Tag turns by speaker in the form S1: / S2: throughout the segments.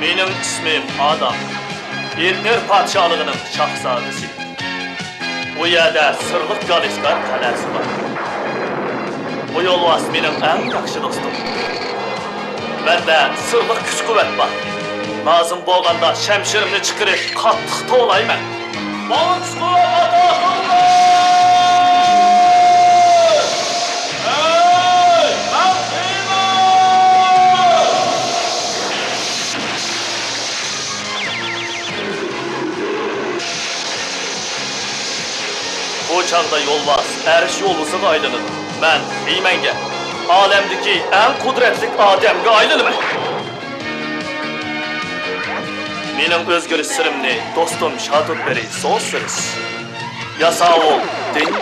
S1: Benim ismim Adam. Etner padişahlığının şahzadesi. Bu yerde sırlık Galiskar kalesi var. Bu yolvas benim en yakşı dostum. Bende sırlık güç kuvvet var. Lazım bolganda şemşirimni çıkırıp katlıkta olayım. Bana güç kuvvet atakıldı! Bu çağda yolvaz, eriş yolusu aylanır. Ben Heymenge, alemdeki en kudretli Adem'e aylanım. Benim özgürlük sırrımni dostum Şadutberi soğusuruz. Yasa ol, değil ki.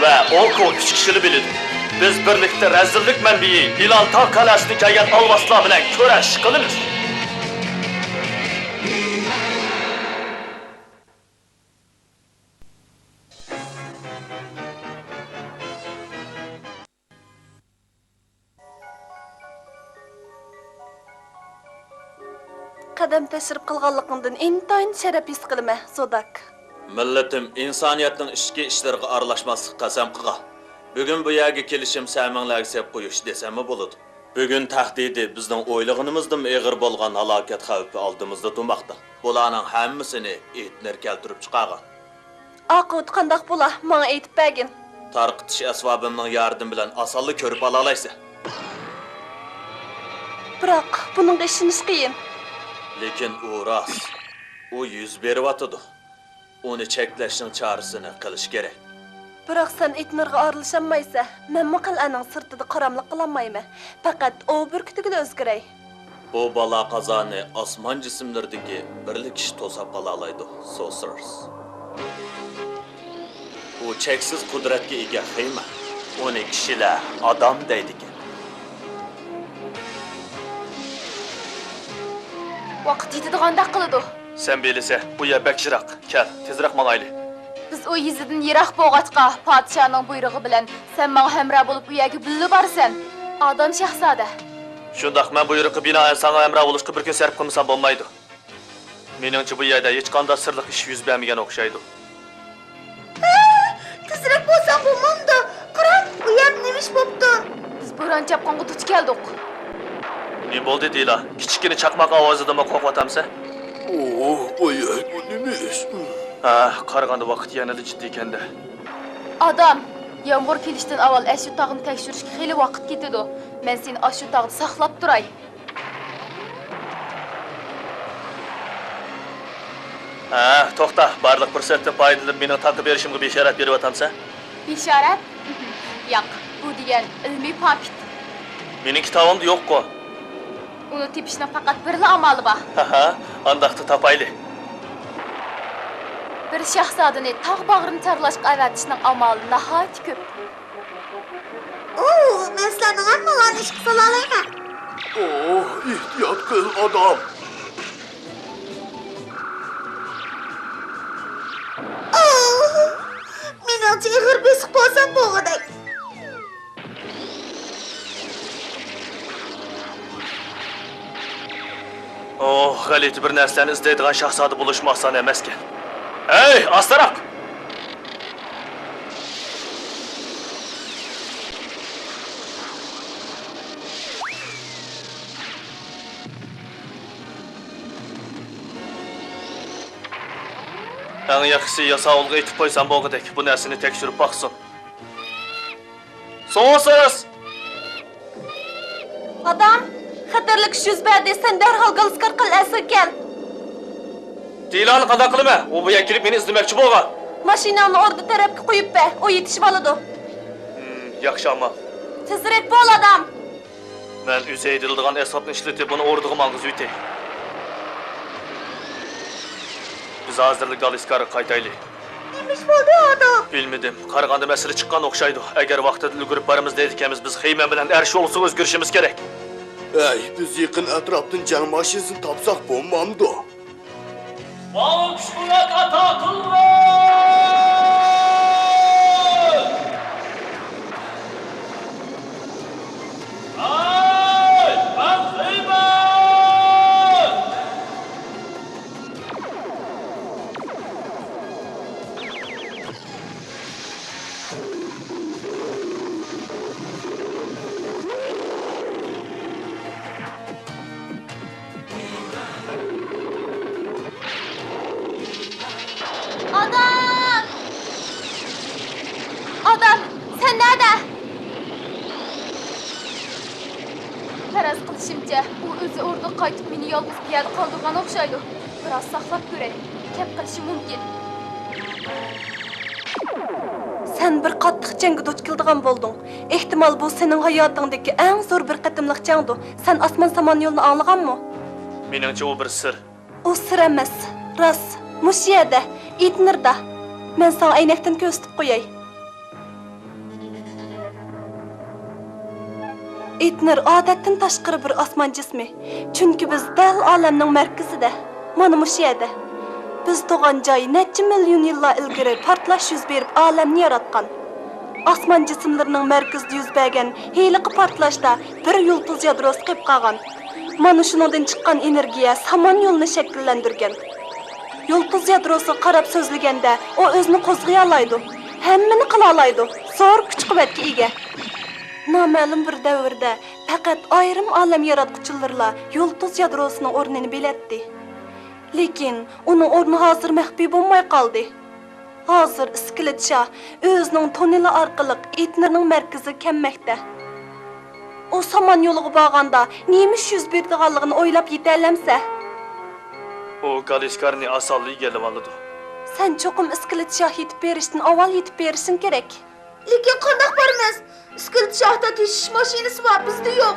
S1: Ve olku üç kişili bilir. Biz birlikte rezillik menbiyi İlanta Kalesi'ni kelgen alvasla bilen köreş kılınır.
S2: Qadam tashirib qilganligingdan intayin sharaf his qilaman, Zodak.
S1: Milletim insoniyatning ichki ishlariga aralashmaslik qasam qilgan. Bugun bu yerga kelishim saminlarga sep qo'yish desami bo'ladi. Bugun tahdidi bizning o'ylaganimizdan og'ir bo'lgan halokat xavfi oldimizda turmoqda. Bularning hammasini Etner keltirib chiqargan.
S2: Oqibati qandoq bo'lar? Menga aytib bergin.
S1: Tarqitish asbobimning yordami bilan osonlik ko'rib ola olaysiz.
S2: Biroq buning ishinish qiyin.
S1: Lekin u rost. U yuz beryotidi. Uni cheklashning chorasini qilish kerak.
S2: Biroq sen Etnerga aralashamaysa, men qal'aning sirtida qaramlik qilolmayman. Faqat o burkutiga o'zgaray.
S1: Bu balo qazoni osmon jismlaridagi birlik kishi to'sab qola oladi, Sorcerers. U cheksiz qudratga ega Heyma. Uni kishilar odam deydi.
S3: Vaqt yetadiğanda qiladi.
S1: Sen bilise, bu yer bekşirak. Kel, tezroq mangayli.
S3: Biz o yizidan yiroq bo'lg'atqa podshoning buyrug'i bilan sen menga hamroh bo'lib bu yerga birga borsan. Adam shahzoda.
S1: Shundaq men buyruqqa binoan sana hamroh bo'lishga bir kun sarf qilmasam bo'lmaydi. Meningcha bu yerda hech qanday sirliq ish yuz bermagan o'xshaydi.
S2: Tezroq bo'lsam bo'lmamdi. Qarang, u yer nima ish bo'pti?
S3: Biz bo'ron chapqonga duch keldik.
S1: Ne bo'ldi deyla? Kichkina chaqmoq ovozidami qo'rqatamsa?
S4: Bu yer bu nima ish?
S1: Ha, qaraganda vaqt yanada jiddiy ekanda.
S3: Adam, yomg'ir kelishdan avval ashu tog'ni tekshirishga xeyli vaqt ketadi. Men seni ashu tog'da saqlab turay.
S1: Ha, to'xta, barliq fursatdan foydalanib meni taqib berishimga bishorat beryaptamsa?
S3: Bishorat? Yo'q, bu degan ilmiy paket.
S1: Mening kitobimda yo'q-ku.
S3: Uni tepishning faqat bir amali bor.
S1: Ha, andaqda topayli.
S3: Bir shahzodani tog' bag'rini charlashga avatishning amali nihoyat ko'p.
S2: Men sizlarning hammalarni ish qila olaman.
S4: Ehtiyot qil odam.
S2: Meningcha ig'ir besiq bo'lsam bo'lg'aday.
S1: G'alati bir narsani izlaydigan shahzoda bo'lish oson emaskan. Hey, astaroq! Eng yaxshisi yasoqolga aytib qo'ysam bo'lg'idek, bu narsani tekshirib boqsin. So'ngsiz!
S2: Adam, xatarlik ish yuz berdi, sen darhol Galiskar qal'asiga kel.
S1: Dilani qanday qilma? U bu yerga kelib meni izlamoqchi bo'lgan.
S2: Mashinani orda tarafga qo'yib ber, u yetishib oladi.
S1: Yaxshi amma.
S2: Tezroq bo'l odam.
S1: Men uzaydildigan asabni ishlatib buni o'rdiga mang'izib o'tay. Biz hozirlik Galiskarga qaytaylik.
S2: Nima ish bo'ldi odam?
S1: Bilmedim. Qaraganda masala chiqqan o'xshaydi. Agar vaqtida ulgurib boramiz deydiganmiz, biz Heyma bilan erish yo'lisiga o'zgarishimiz kerak.
S4: Biz yaqin atrofdan jang mashinasini topsak bo'lmamdi.
S1: Vaqt quvvat ato qildi! Ay!
S3: faraz qilishimcha, u o'zi o'rniga qaytib meni yolg'iz bu yerda qoldirgan o'xshaydi. Biroz saqlab ko'ray. Kep qilishi mumkin.
S2: Sen bir qattiq jangga duch keldigan bo'lding. Ehtimol bu sening hayotingdagi eng zo'r bir qatimliq jangdir. Sen osmon samon yo'lini anglaganmi?
S1: Meningcha u bir sir.
S2: O sir emas. Rost. Mush yerda, Itnirda. Men sana aynakdan ko'rsatib qo'yay. Itnir odatdan tashqari bir osmon jismi. Chunki biz dal olamning markazida. Mana mush yerda. Biz tug'an joy necha million yillar ilgari portlash yuz berib olamni yaratgan. Osmon jismlarining markazida yuz bergan heliqi portlashda bir yulduz yadrosi qilib qolgan. Mana shundan chiqqan energiya samon yo'lini shakllantirgan. Yulduz yadrosi qarab so'zlaganda o o'zini qo'zg'ay oladi. Hammani qila oladi. Zo'r kuch-quvvatga ega. Noma'lum bir davrda faqat ayrim olam yaratquchilarla yulduz yadrosining o'rnini biletdi. Lekin uning o'rni hozir maxfiy bo'lmay qoldi. Hozir Skiletsha o'zining toneli orqali Itnirning markaziga kelmoqda. O samon yo'liga borganda nemish yuz berdiganligini o'ylab yetalamsa,
S1: O Galiskarni asalli gelib oldi.
S2: sen cho'qim Skiletsha yetib berishdan avval yetib berishing kerak.
S5: Lekin qanday boramiz? Skiletshaxta teshish mashinasi bor, bizda yo'q.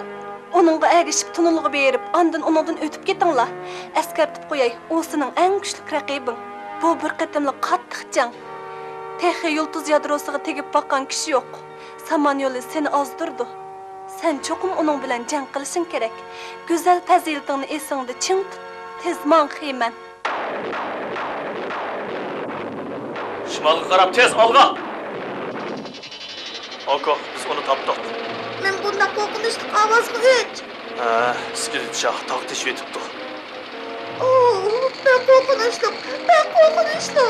S2: Onunla ergişip tunulga berip, andın onundan ötüp getinglar. Eskertip qo'yay, o sening eng kuchli raqibing. Bu bir qatimli qattiq jang. Texi yulduz yadrosiga tegib baqqan kishi yo'q. Samon yo'li seni ozdirdi. Sen cho'qim onun bilan jang qilishing kerak. Go'zal fazilatingni esingda ching tut. Tezman xiyman.
S1: Shimolga qarab tez olg'a. Oko, biz onu tapdik.
S5: Men bundan qo'rqinchli ovozga o'ch.
S1: Skiletsha taqtish etibdi.
S5: Ben qo'rqinchli.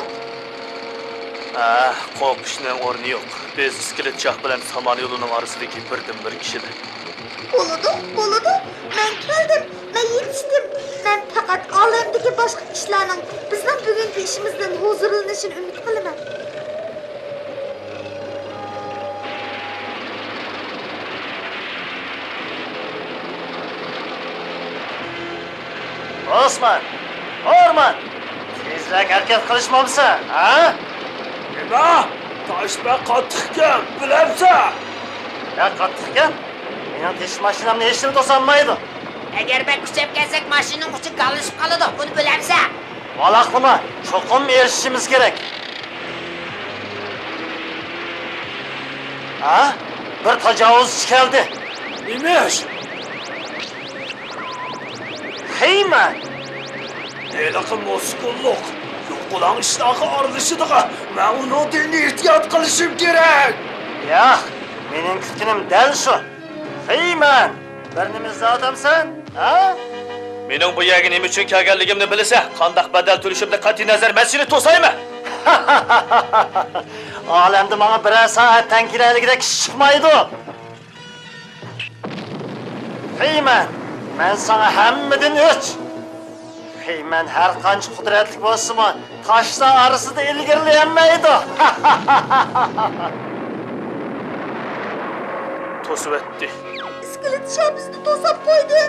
S1: Qo'rqishning o'rni yo'q. Biz Skiletsha bilan samon yo'lining orasidagi birdan-bir kishilar.
S5: Bo'ladi. Men keldim, men yetishdim. Men faqat olamdagi boshqa ishlarning bizning bugungi ishimizdan huzurlanishini umid qilaman.
S6: Osman, Orman, tezroq harakat qilishmoqmisan, ha?
S1: Nima? Toshba qattiqkan, bilamsan?
S6: Ya qattiqkan? Mening tesh mashinamni hech kim to'solmaydi.
S5: Agar ben kuchab kelsak mashinaning uchi galishib qoladi, buni bilamsan.
S6: Valaqlama, cho'qim erishishimiz kerak. Ha? Bir tajovuzchi keldi.
S1: Nimish?
S6: Heyman,
S1: Nelaqa moskulluq. Yo'qolan ishlarga aralashadiga, men undan ehtiyot qilishim kerak.
S6: ya, mening kutganim dal shu. Heyman, bir nimani odamsan, ha?
S1: Mening bu yerga nima uchun kelganligimni bilsa, qanday badal to'lashimda qat'iy nazar men seni to'saymi?
S6: Olamda menga biror soatdan kerakligida kishi chiqmaydi. Heyman, men sana hammadan o'ch. Heyman har qancha qudratli bo'lsa-mu, toshlar orasida ilgarilayolmaydi.
S1: To'sib etdi.
S5: Skiletsha bizni to'sab qo'ydi.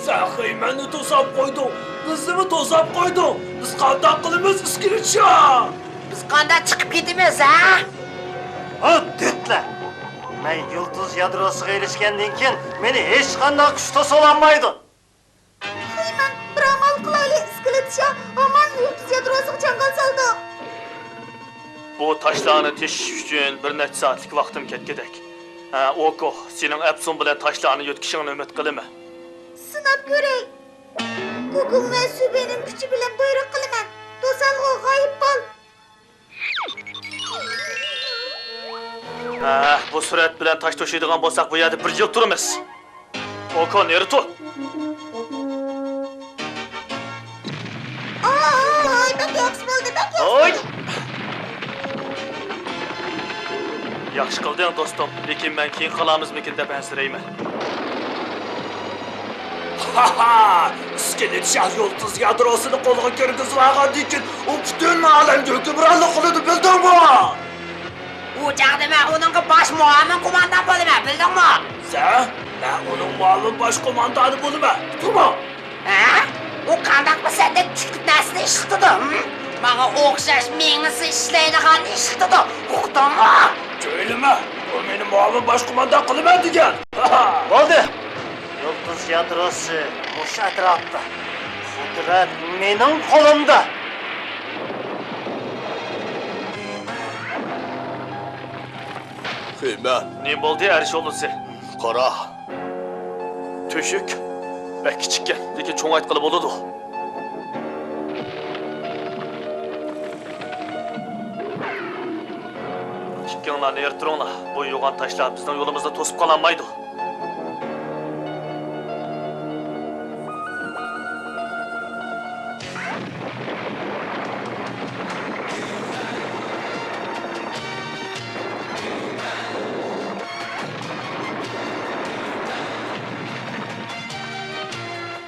S1: Sen Heymanni to'sab qo'yding. Bizni to'sab qo'yding. Biz qanday qilamiz Skiletsha?
S5: Biz qanday chiqib ketamiz, ha?
S6: Oddetlar. Men yulduz yadrosiga erishgandan keyin meni hech qanday kuch to'sa olmaydi.
S5: Heyman, bir amal qilaylik. Skiletsha aman yulduz yadrosiga chanqal soldi.
S1: Bu taşlarını teshish uchun bir necha soatlik vaqtim ketgidek. Oko, sening Epson bilan taşlarını yotkishingni umid qilaman.
S5: Sinab ko'ray. Gugum va Subening kuchi bilan buyruq qilaman. To'salg'i g'oyib bo'l.
S1: Bu surat bilan taş to'shaydigan bo'lsak, bu yerda bir yil turamiz. Oko, neri tur?
S5: Ay, ben yoks bo'ldi, ben yoks.
S1: Oy! Yaxshi qilding do'stim, lekin men keyin qolamizmikin deb ansirayman. Skiletsha yulduz yadrosini qo'lga kirgizib olgandan keyin u butun olamga hukmronlik qiladi, bildingmi?
S5: U chaqda men uning bosh muavin qo'mondan bo'laman, bildingmi?
S1: Sen, men uning muavin başkomandanı bulma. Tutma.
S7: Ha? O qandaq senden küçük nəsli iş tutu? Bana oxşaş menisi işləydiğən iş tutu. Uqdunmu?
S1: Söyleme. O beni muavin başkomandan kılıma diyen.
S6: Bo'ldi. Yulduz yadrosi o'sha atrofda. Qudrat mening qo'limda.
S4: Heyman,
S1: Ne oldu Erşoğlu'su?
S4: qara.
S1: Tüşük. Ve küçükken. Lekin çoğun aytqılı boludu. İkkinlarni ertiringlar. Bu yo'g'on taşlar bizning yo'limizda to'sib qololmaydi.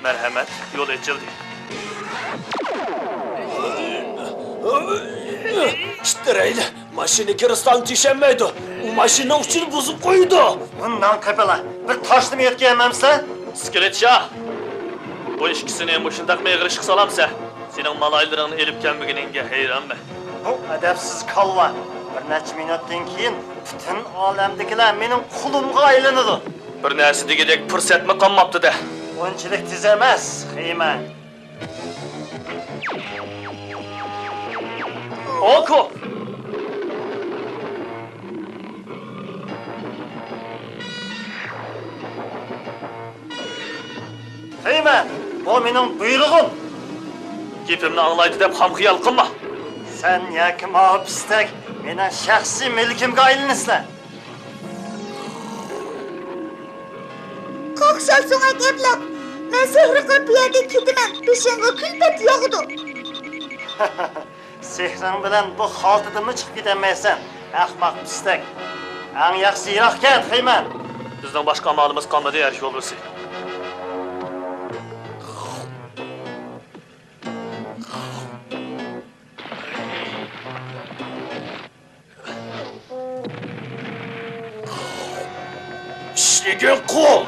S1: Merhamet, yol açıldı. İşte maşını kırıstan düşemeydi. O maşını uçunu bozup koydu.
S6: Bundan kapela. Bir taşlı yetkiyememse?
S1: İskeletşah. Bu işkisini en başındaki meğrışık salamsa. Senin malaylarını elip gelmegenine heyran ben.
S6: Bu edepsiz kalla. Bir neçe minuttan keyin bütün alemdekiler benim kulumga aylanadi.
S1: Bir nersi degedek fırsat mı kalmaptı da.
S6: Onchilik tiz emas, Heyman.
S1: Oku.
S6: Heyman, bu mening buyrug'im.
S1: Gepimni anglaydi deb ham xiyol qilma.
S6: Sen yoki ma'busdak mening shaxsiy milkimga aylanasizlar.
S5: Qo'qsal so'ngak eblaq. Men sehri qilib bu yerga ketaman. Peshenga kulbat yog'di.
S6: Sehring bilan bu holtidimi chiqib ketamaysan, ahmoq pistak. Ang yaxshi yiroq ket, Heyman.
S1: Bizning boshqa amalimiz qolmadi yarış yo'lbisi. İşligin kul.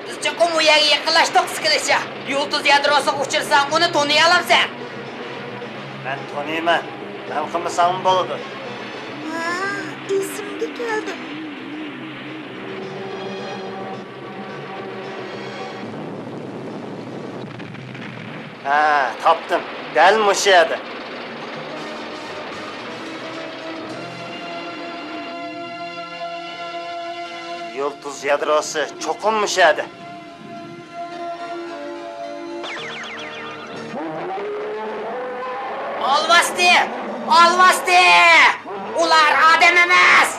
S7: Biz cho'qim u yerga yaqinlashdik Skelecha. Yulduz yadrosi uchirsang uni toniy olamsan.
S6: Ben tanıyman. Ben qilmasam bo'ladi.
S5: Ha, esimga keldi.
S6: Ha, topdim. Dal mushu edi. Yulduz yadrosi cho'qim mushu edi.
S7: Olmasdi! Olmasdi! Ular odam emas!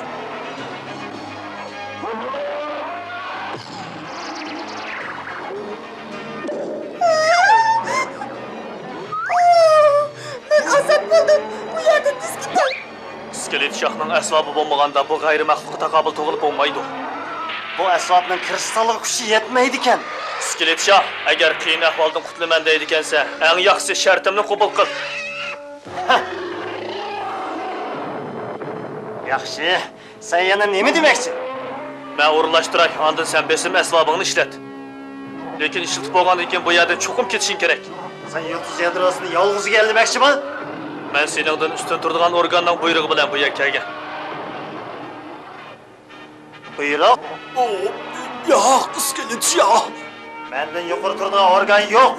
S5: Men ozod bo'ldim. Bu yerda tez ketay.
S1: İskelet şahının əsvabı bo'lmaganda bu g'ayrimaxluqqa taqobil tug'ilib bo'lmaydi.
S6: Bu asabning kristallik kuchi yetmaydi ekan.
S1: İskelet şah, agar qiyin ahvoldan qutulaman deydi ekansa, eng yaxshi shartimni qabul qil.
S6: Yaxshi, sen yana nima demoqchi?
S1: Men o'rinlashtiray, ondan sen besim asbobingni ishlat. Lekin ishlatib bo'lgandan keyin bu yerdan cho'qib ketishing kerak.
S6: Sen yulduz yadrosini yolg'iz keldemoqchimi?
S1: Men seningdan ustun turadigan organning buyrug'i bilan bu yerga kelgan.
S6: Buyruq?
S1: Yo'q, iskelet şah.
S6: Mendan yuqori turadigan organ yo'q.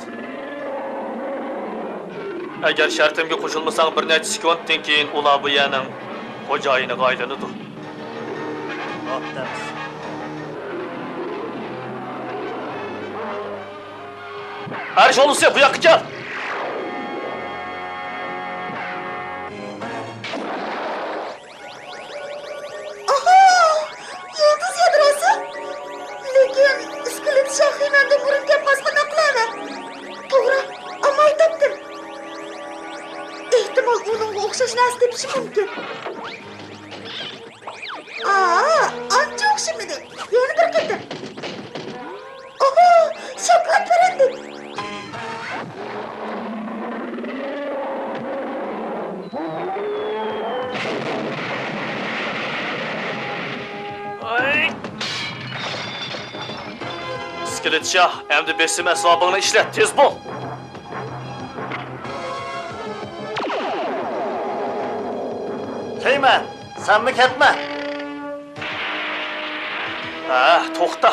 S1: Agar shartimga qo'shilmasang bir necha sekunddan keyin ular bu yerning xo'jayiniga aylanadi.
S6: Bo'pti.
S1: Her şey olursa bu yoqqa kel.
S5: Aha! Yulduz yadrosi. Lekin iskelet shahimanda murakab masxana qiladi. To'g'ri, ammo aytdim. Ehtimol bunga o'xshash narsa tepishi mumkin. Ancha o'xshamadi. Yana bir qator. Oho, shoklab berildi.
S6: İskelet Şah, emdi besim esvabını işlet, tez bol. Heymen, sen mi ketme? Ha, toxta.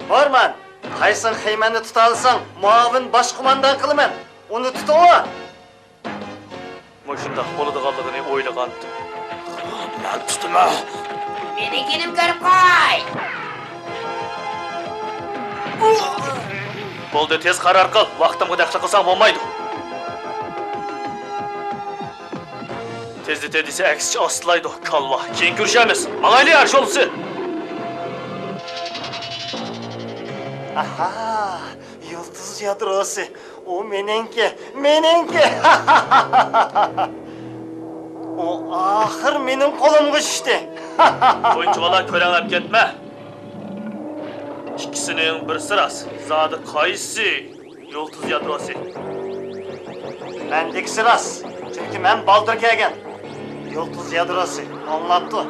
S6: Borman, qaysin Heymenni tuta alsang, muavin başkumandan kılımen. Onu tutova. Moşundaq boluduğanlığını oylagandym.
S1: Men tutma.
S7: Menikinim görüp koy.
S6: Boldu tez karar kıl, vaqtımı daqlı qılsam olmaydı. Tezli tedisi əksçi asılaydı, kalva. Keyin görüşemiz, malaylı yarış olsun. Aha, yıldız yadrosu. O menenki. O ahır benim kolumga düştü. Oyuncular körenlep ketme. İkisinin bir sırası, zadı kayısı, yıldız yadrosu. Bendik sırası, çünkü ben baldır kelgen. Yıldız yadrosu, anlattı.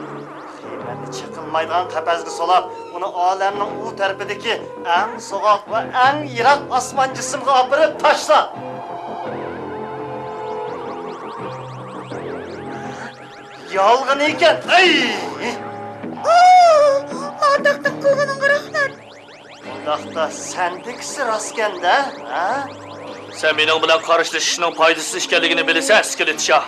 S6: Beni çıkılmaydıgan kapezgi solap, onu alemnin u tarafındaki en soğuk ve en yirak asman cisimge apırıp taşla. Yalgın iken, ay!
S5: Ardaqdan qılğının rahmet.
S6: Daqda sendik sırasken de, ha? Sen benim bilen karışlaşışının faydasız işkenligini bilirsen, İskelet Şah.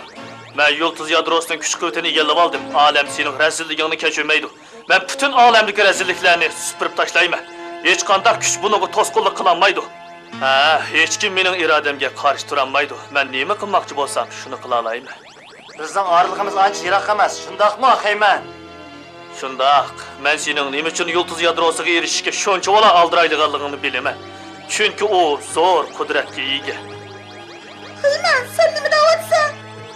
S6: Ben yıldız yadrosunun küçük kuvvetini yellep aldım. Alem senin rezilliğini keçirmeydi. Ben bütün alemdeki rezilliklerini süpürüp taşlayayım. Hiç kandak güç bunu toskulluk kılanmaydı. Ha, hiç kim benim irademge karıştıranmaydı. Ben neyimi kılmakçı bolsam şunu kılalayım. Bizden ağırlığımız anca yirak emas, şundak mı Heymen? Şundak, ben senin neyim için yıldız yadrosuga erişişke şonça ola aldıraylıqallığını bilemem. Çünkü o zor kudretli iyige.
S5: Heymen, sen nimi davatsan?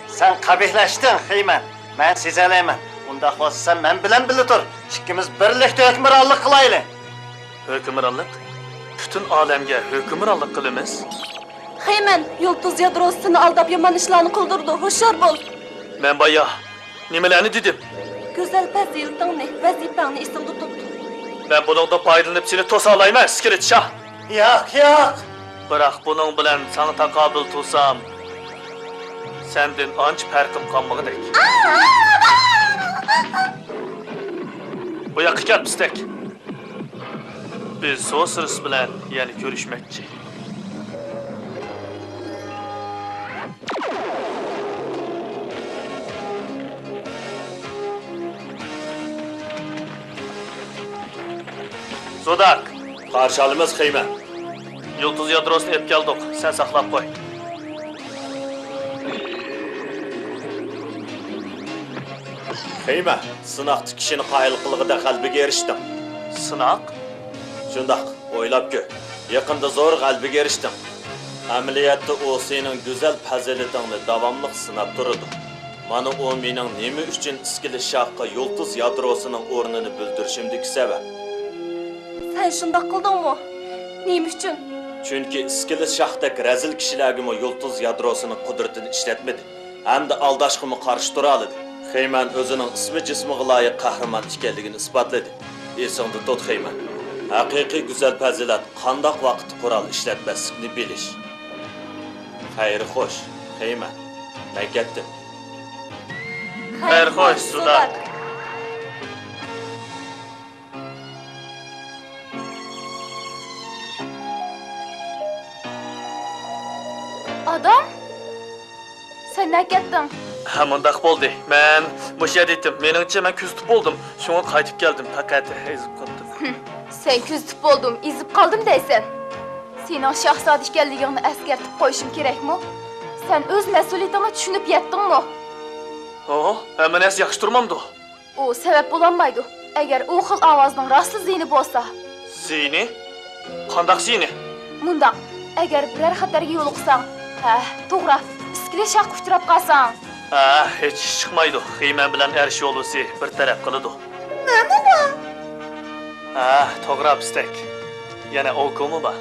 S6: Sen kabihleştin Heymen. Ben size eleymen. Undaq olsa sen bilen bili tur. İkimiz birlikte hükümranlık kılaylı. Hükümranlık? Bütün alemge hükümranlık kılımız.
S2: Heymen, yıldız yadrosunu aldap yaman işlerini kıldırdı. Hoşar bol.
S6: Ben bayağı nimelerini dedim.
S2: Güzel faziletini, vazifeni isim tutup.
S6: Ben bunun da paylanıp seni tosalayım İskelet Şah. Yok. Bırak bunun bilen sana takabil tutsam. Senden anç perkim kanmağıdek. Bu yakı gel pistek. Biz o sırası bilen yani görüşmekçi. Zodak.
S1: Karşı alımız Heymen.
S6: Yıldız yadrosunu hep geldik. Sen saklap koy.
S1: Heymen, sınaq tikişini qayılıqlığıda qalbiga erişdim.
S6: Sınak?
S1: Şundaq, oylap gör. Yakında zor qalbiga erişdim. Ameliyatda o senin güzel faziletini davamlıq sınap durdu. Mana o mening nima uchun İskelet Şahqa yıldız yadrosunun o'rnini bildirishimdagi sabab.
S2: Sen şundak kıldın mı? Neyim için?
S1: Chunki İskelet Şah'daki rezil kishilarga yıldız yadrosunun qudratini ishlatmadi. Hamda aldashqimi qarshi tura oldi. Heymen o'zining ismi jismiga loyiq qahramon ekanligini isbotladi. Esingda tut Heymen. Haqiqiy go'zal fazilat qandoq vaqt qurol ishlatmaslikni bilish. Xayr xo'sh, Heymen. Men ketdim.
S6: Xayr xo'sh, Zodak.
S3: Adam? Sen ne kettin?
S6: Ha, mundaq bo'ldi. Men mushya etdim. Meningcha men kuzatib bo'ldim. Shunga qaytib keldim. Faqat ezib qoldim.
S3: Sen küzdüp oldum, izip kaldım deysen. Senin şahzade ekanligingni eskertip qo'yishim kerakmi? Sen öz mas'uliyatini tushunib yetding mi?
S6: Oh, men es yaxshi turmamdi.
S3: O sebep bo'lolmaydi. Agar u xil ovozning rostli ziyni bo'lsa.
S6: Ziyni? Qandaq ziyni?
S3: Mundaq, agar biror xatarga yo'liqsang, to'g'ri, İskelet Şah uchrab qolsang,
S6: Hech ish chiqmaydi. Heymen bilan erish yo'lisi bir taraf qiladi.
S5: Nima bu?
S6: To'g'ri pistek. Yana o'qimi bor.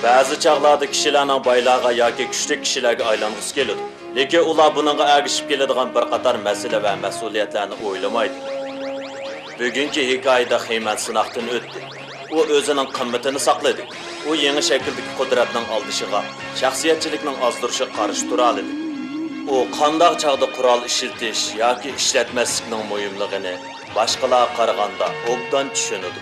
S1: Ba'zi chaqlarda kishilarning boylarga yoki kuchli kishilarga aylang'isi keladi. Lekin ular buningga ergishib keladigan bir qator masala va mas'uliyatlarni o'ylamaydi. Bugungi hikoyada Xiyman sinoqdan o'tdi. U o'zining qimmatini saqladi. U yangi shakldagi qudratning oldishiga, shaxsiyatchilikning ozdirishiga qarshi tura oldi. U qanday chog'da qurol ishlatish yoki ishlatmaslikning muhimligini boshqalarga qaraganda obdan tushunadi.